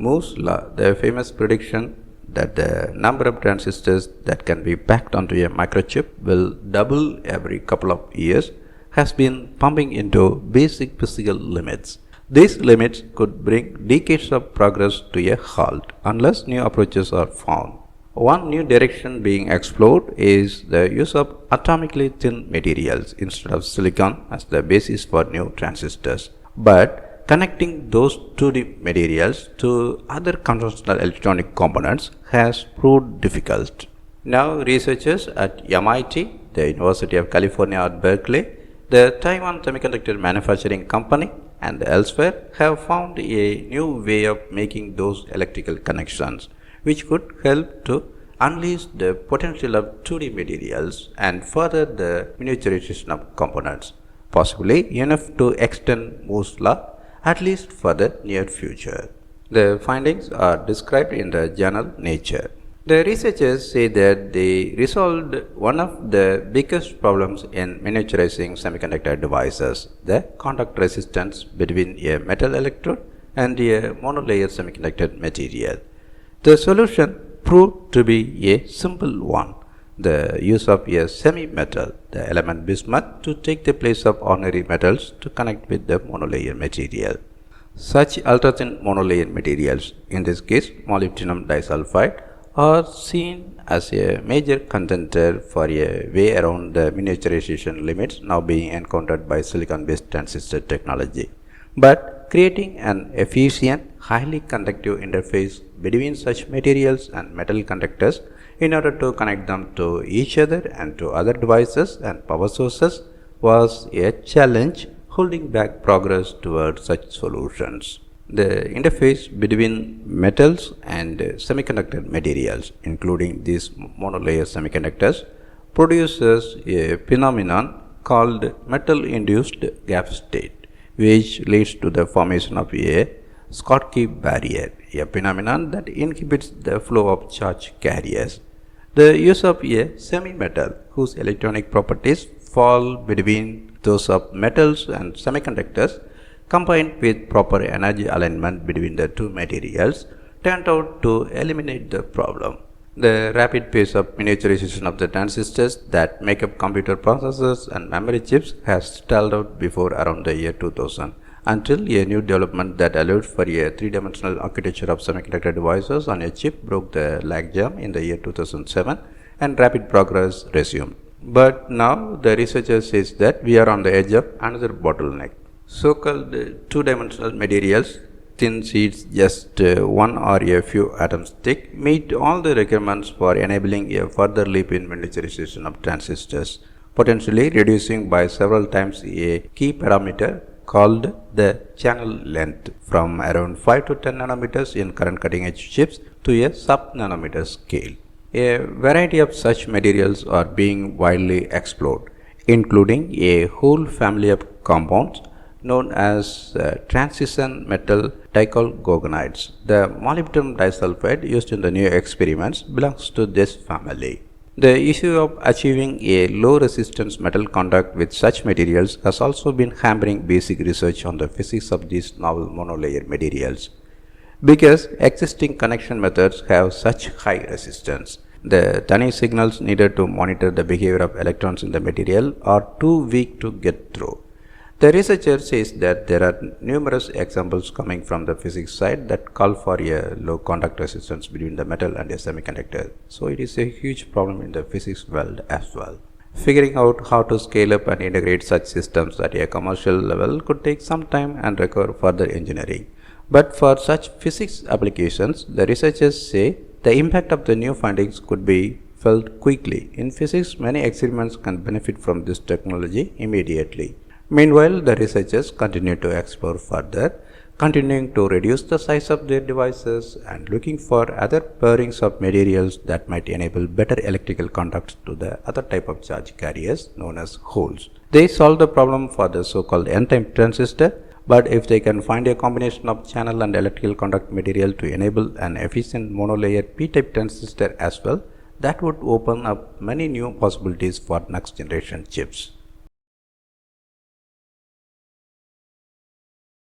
Moore's law, the famous prediction that the number of transistors that can be packed onto a microchip will double every couple of years, has been pumping into basic physical limits. These limits could bring decades of progress to a halt unless new approaches are found. One new direction being explored is the use of atomically thin materials instead of silicon as the basis for new transistors. But connecting those 2D materials to other conventional electronic components has proved difficult. Now researchers at MIT, the University of California at Berkeley, the Taiwan Semiconductor Manufacturing Company and elsewhere have found a new way of making those electrical connections, which could help to unleash the potential of 2D materials and further the miniaturization of components, possibly enough to extend Moore's law at least for the near future. The findings are described in the journal Nature. The researchers say that they resolved one of the biggest problems in miniaturizing semiconductor devices, the contact resistance between a metal electrode and a monolayer semiconductor material. The solution proved to be a simple one, the use of a semi-metal, the element bismuth, to take the place of ordinary metals to connect with the monolayer material. Such ultra-thin monolayer materials, in this case molybdenum disulfide, are seen as a major contender for a way around the miniaturization limits now being encountered by silicon-based transistor technology. But creating an efficient, highly conductive interface between such materials and metal conductors in order to connect them to each other and to other devices and power sources was a challenge holding back progress towards such solutions. The interface between metals and semiconductor materials, including these monolayer semiconductors, produces a phenomenon called metal-induced gap state, which leads to the formation of a Schottky barrier, a phenomenon that inhibits the flow of charge carriers. The use of a semi-metal whose electronic properties fall between those of metals and semiconductors, combined with proper energy alignment between the two materials, turned out to eliminate the problem. The rapid pace of miniaturization of the transistors that make up computer processors and memory chips has stalled out before around the year 2000, until a new development that allowed for a three-dimensional architecture of semiconductor devices on a chip broke the logjam in the year 2007 and rapid progress resumed. But now the researchers says that we are on the edge of another bottleneck. So-called two-dimensional materials, thin sheets just one or a few atoms thick, meet all the requirements for enabling a further leap in miniaturization of transistors, potentially reducing by several times a key parameter called the channel length from around 5 to 10 nanometers in current cutting-edge chips to a sub-nanometer scale. A variety of such materials are being widely explored, including a whole family of compounds known as transition metal dichalcogonides. The molybdenum disulfide used in the new experiments belongs to this family. The issue of achieving a low resistance metal contact with such materials has also been hampering basic research on the physics of these novel monolayer materials. Because existing connection methods have such high resistance, the tiny signals needed to monitor the behavior of electrons in the material are too weak to get through. The researcher says that there are numerous examples coming from the physics side that call for a low contact resistance between the metal and a semiconductor. So it is a huge problem in the physics world as well. Figuring out how to scale up and integrate such systems at a commercial level could take some time and require further engineering. But for such physics applications, the researchers say the impact of the new findings could be felt quickly. In physics, many experiments can benefit from this technology immediately. Meanwhile, the researchers continue to explore further, continuing to reduce the size of their devices and looking for other pairings of materials that might enable better electrical contacts to the other type of charge carriers known as holes. They solve the problem for the so-called n-type transistor, but if they can find a combination of channel and electrical conduct material to enable an efficient monolayer p-type transistor as well, that would open up many new possibilities for next generation chips.